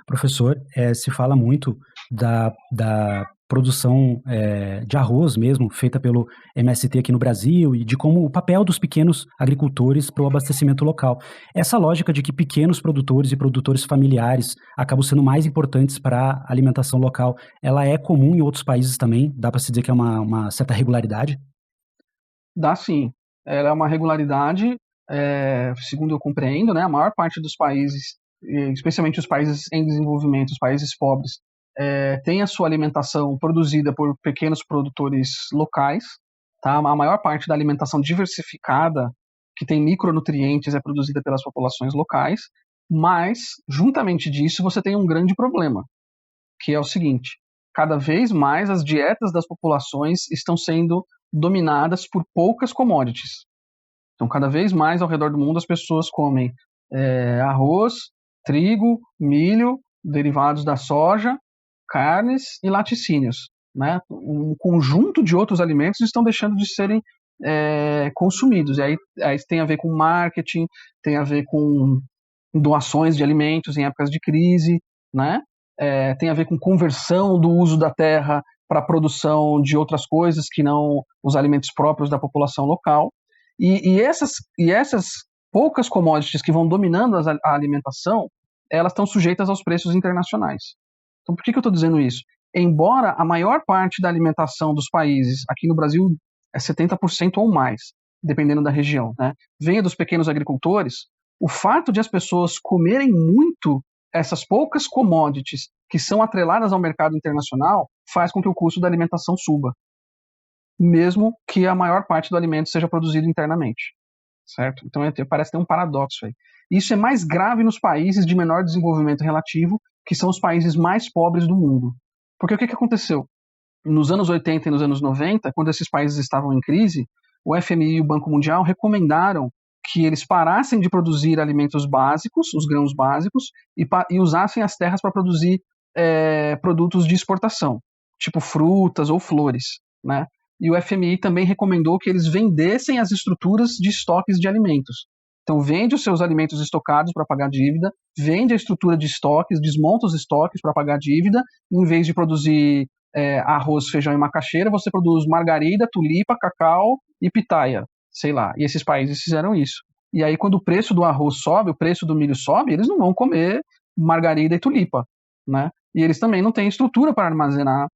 Professor, se fala muito da produção de arroz mesmo, feita pelo MST aqui no Brasil, e de como o papel dos pequenos agricultores para o abastecimento local. Essa lógica de que pequenos produtores e produtores familiares acabam sendo mais importantes para a alimentação local, ela é comum em outros países também? Dá para se dizer que é uma certa regularidade? Dá sim. Ela é uma regularidade, segundo eu compreendo, né? A maior parte dos países, especialmente os países em desenvolvimento, os países pobres, tem a sua alimentação produzida por pequenos produtores locais, tá? A maior parte da alimentação diversificada, que tem micronutrientes, é produzida pelas populações locais, mas, juntamente disso, você tem um grande problema, que é o seguinte: cada vez mais as dietas das populações estão sendo dominadas por poucas commodities. Então, cada vez mais ao redor do mundo as pessoas comem arroz, trigo, milho, derivados da soja, carnes e laticínios. Né? Um conjunto de outros alimentos estão deixando de serem consumidos. E aí tem a ver com marketing, tem a ver com doações de alimentos em épocas de crise, né? Tem a ver com conversão do uso da terra para a produção de outras coisas que não os alimentos próprios da população local. E essas poucas commodities que vão dominando a alimentação, elas estão sujeitas aos preços internacionais. Então, por que eu estou dizendo isso? Embora a maior parte da alimentação dos países, aqui no Brasil é 70% ou mais, dependendo da região, né, venha dos pequenos agricultores, o fato de as pessoas comerem muito essas poucas commodities que são atreladas ao mercado internacional faz com que o custo da alimentação suba, mesmo que a maior parte do alimento seja produzido internamente, certo? Então parece ter um paradoxo aí. Isso é mais grave nos países de menor desenvolvimento relativo, que são os países mais pobres do mundo. Porque o que aconteceu? Nos anos 80 e nos anos 90, quando esses países estavam em crise, o FMI e o Banco Mundial recomendaram que eles parassem de produzir alimentos básicos, os grãos básicos, e usassem as terras para produzir produtos de exportação, tipo frutas ou flores, né? E o FMI também recomendou que eles vendessem as estruturas de estoques de alimentos. Então, vende os seus alimentos estocados para pagar dívida, vende a estrutura de estoques, desmonta os estoques para pagar dívida, em vez de produzir arroz, feijão e macaxeira, você produz margarida, tulipa, cacau e pitaia, sei lá. E esses países fizeram isso. E aí, quando o preço do arroz sobe, o preço do milho sobe, eles não vão comer margarida e tulipa, né? E eles também não têm estrutura para armazenar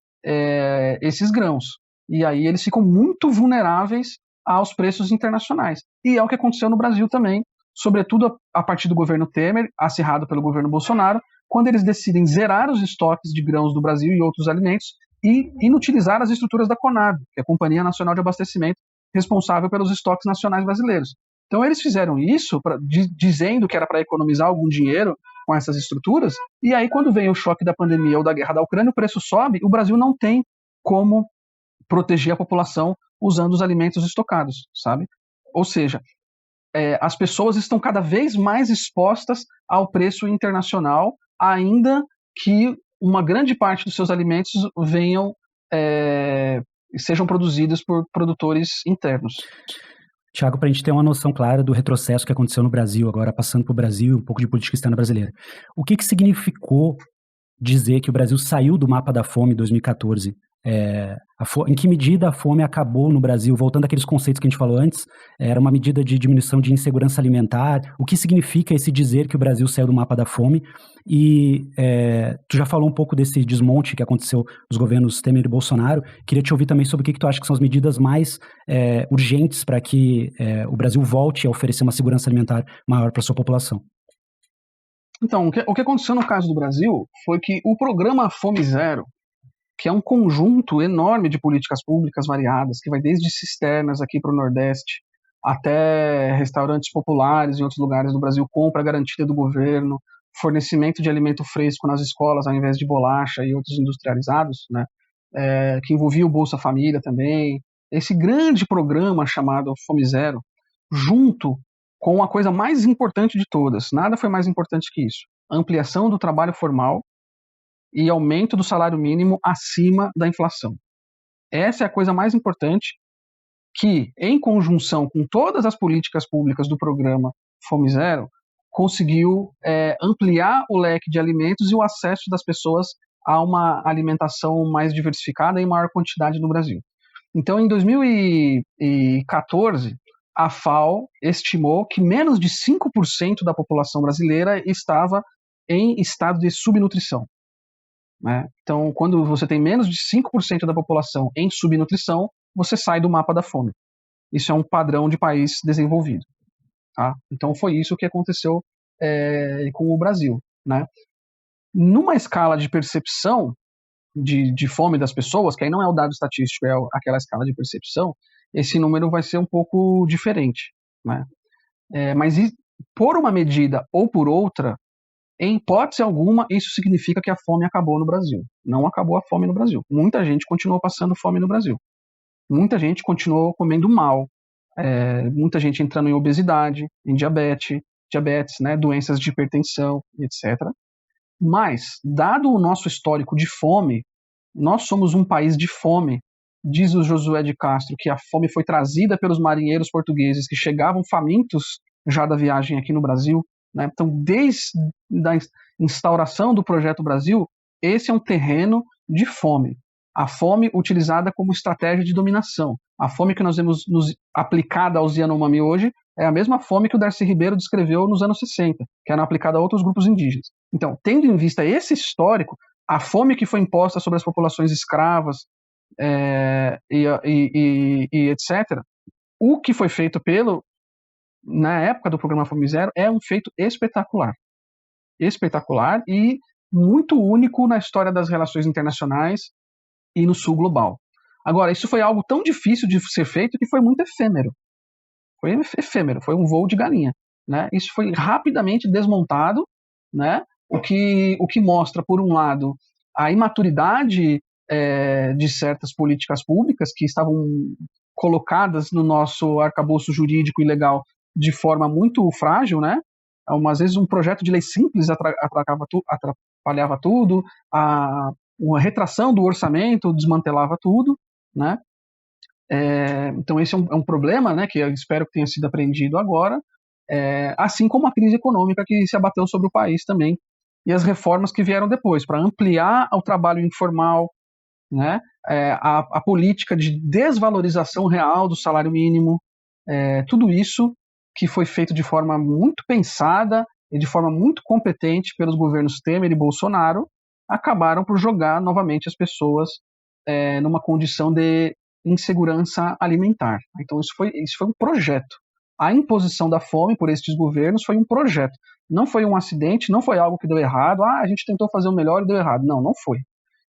esses grãos. E aí eles ficam muito vulneráveis aos preços internacionais. E é o que aconteceu no Brasil também, sobretudo a partir do governo Temer, acirrado pelo governo Bolsonaro, quando eles decidem zerar os estoques de grãos do Brasil e outros alimentos e inutilizar as estruturas da Conab, que é a Companhia Nacional de Abastecimento, responsável pelos estoques nacionais brasileiros. Então eles fizeram isso dizendo que era para economizar algum dinheiro com essas estruturas, e aí quando vem o choque da pandemia ou da guerra da Ucrânia, o preço sobe, o Brasil não tem como proteger a população usando os alimentos estocados, sabe? Ou seja, as pessoas estão cada vez mais expostas ao preço internacional, ainda que uma grande parte dos seus alimentos sejam produzidos por produtores internos. Tiago, para a gente ter uma noção clara do retrocesso que aconteceu no Brasil, agora passando para o Brasil, um pouco de política externa brasileira. O que significou dizer que o Brasil saiu do mapa da fome em 2014? Em que medida a fome acabou no Brasil? Voltando àqueles conceitos que a gente falou antes, era uma medida de diminuição de insegurança alimentar. O que significa esse dizer que o Brasil saiu do mapa da fome? E tu já falou um pouco desse desmonte que aconteceu nos governos Temer e Bolsonaro. Queria te ouvir também sobre o que tu acha que são as medidas mais urgentes para que o Brasil volte a oferecer uma segurança alimentar maior para a sua população. Então, o que aconteceu no caso do Brasil foi que o programa Fome Zero, que é um conjunto enorme de políticas públicas variadas, que vai desde cisternas aqui para o Nordeste, até restaurantes populares em outros lugares do Brasil, compra garantida do governo, fornecimento de alimento fresco nas escolas ao invés de bolacha e outros industrializados, né? Que envolvia o Bolsa Família também. Esse grande programa chamado Fome Zero, junto com a coisa mais importante de todas, nada foi mais importante que isso, a ampliação do trabalho formal e aumento do salário mínimo acima da inflação. Essa é a coisa mais importante que, em conjunção com todas as políticas públicas do programa Fome Zero, conseguiu ampliar o leque de alimentos e o acesso das pessoas a uma alimentação mais diversificada e maior quantidade no Brasil. Então, em 2014, a FAO estimou que menos de 5% da população brasileira estava em estado de subnutrição. Né? Então, quando você tem menos de 5% da população em subnutrição, você sai do mapa da fome. Isso é um padrão de país desenvolvido. Tá? Então, foi isso que aconteceu com o Brasil. Né? Numa escala de percepção de fome das pessoas, que aí não é o dado estatístico, é aquela escala de percepção, esse número vai ser um pouco diferente. Né? Mas por uma medida ou por outra, em hipótese alguma, isso significa que a fome acabou no Brasil. Não acabou a fome no Brasil. Muita gente continuou passando fome no Brasil. Muita gente continuou comendo mal. Muita gente entrando em obesidade, em diabetes, né, doenças de hipertensão, etc. Mas, dado o nosso histórico de fome, nós somos um país de fome. Diz o Josué de Castro que a fome foi trazida pelos marinheiros portugueses que chegavam famintos já da viagem aqui no Brasil. Né? Então, desde a instauração do Projeto Brasil, esse é um terreno de fome. A fome utilizada como estratégia de dominação. A fome que nós vemos aplicada aos Yanomami hoje é a mesma fome que o Darcy Ribeiro descreveu nos anos 60, que era aplicada a outros grupos indígenas. Então, tendo em vista esse histórico, a fome que foi imposta sobre as populações escravas e etc., o que foi feito na época do programa Fome Zero é um feito espetacular. Espetacular e muito único na história das relações internacionais e no sul global. Agora, isso foi algo tão difícil de ser feito que foi muito efêmero. Foi um voo de galinha. Né? Isso foi rapidamente desmontado, né? o que mostra, por um lado, a imaturidade de certas políticas públicas que estavam colocadas no nosso arcabouço jurídico e legal de forma muito frágil, né? Às vezes um projeto de lei simples atrapalhava tudo, uma retração do orçamento desmantelava tudo, né? Então esse é um problema, né, que eu espero que tenha sido aprendido agora, assim como a crise econômica que se abateu sobre o país também, e as reformas que vieram depois, para ampliar o trabalho informal, né, a política de desvalorização real do salário mínimo, tudo isso que foi feito de forma muito pensada e de forma muito competente pelos governos Temer e Bolsonaro, acabaram por jogar novamente as pessoas numa condição de insegurança alimentar. Então isso foi um projeto. A imposição da fome por estes governos foi um projeto. Não foi um acidente, não foi algo que deu errado, a gente tentou fazer o melhor e deu errado. Não foi.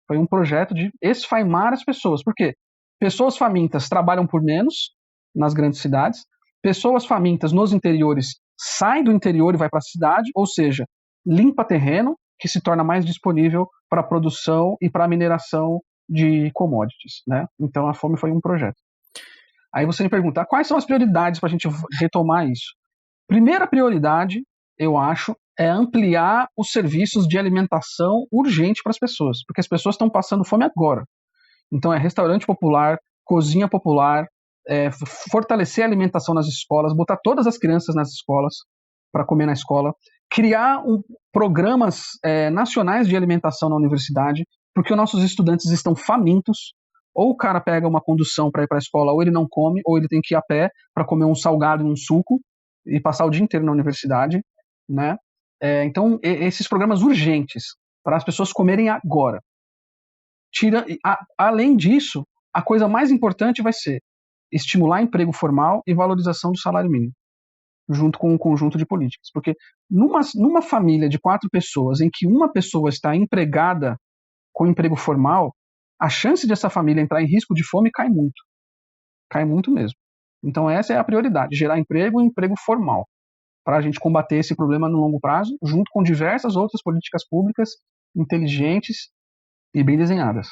Foi um projeto de esfaimar as pessoas. Por quê? Pessoas famintas trabalham por menos nas grandes cidades, pessoas famintas nos interiores saem do interior e vai para a cidade, ou seja, limpa terreno, que se torna mais disponível para a produção e para a mineração de commodities. Né? Então a fome foi um projeto. Aí você me pergunta, quais são as prioridades para a gente retomar isso? Primeira prioridade, eu acho, é ampliar os serviços de alimentação urgente para as pessoas, porque as pessoas estão passando fome agora. Então é restaurante popular, cozinha popular, fortalecer a alimentação nas escolas, botar todas as crianças nas escolas para comer na escola, criar programas nacionais de alimentação na universidade, porque os nossos estudantes estão famintos. Ou o cara pega uma condução para ir para a escola, ou ele não come, ou ele tem que ir a pé para comer um salgado e um suco e passar o dia inteiro na universidade, né? Então, esses programas urgentes para as pessoas comerem agora. Além disso, a coisa mais importante vai ser estimular emprego formal e valorização do salário mínimo, junto com um conjunto de políticas. Porque numa família de 4 pessoas, em que uma pessoa está empregada com emprego formal, a chance de essa família entrar em risco de fome cai muito. Cai muito mesmo. Então essa é a prioridade, gerar emprego e emprego formal, para a gente combater esse problema no longo prazo, junto com diversas outras políticas públicas inteligentes e bem desenhadas.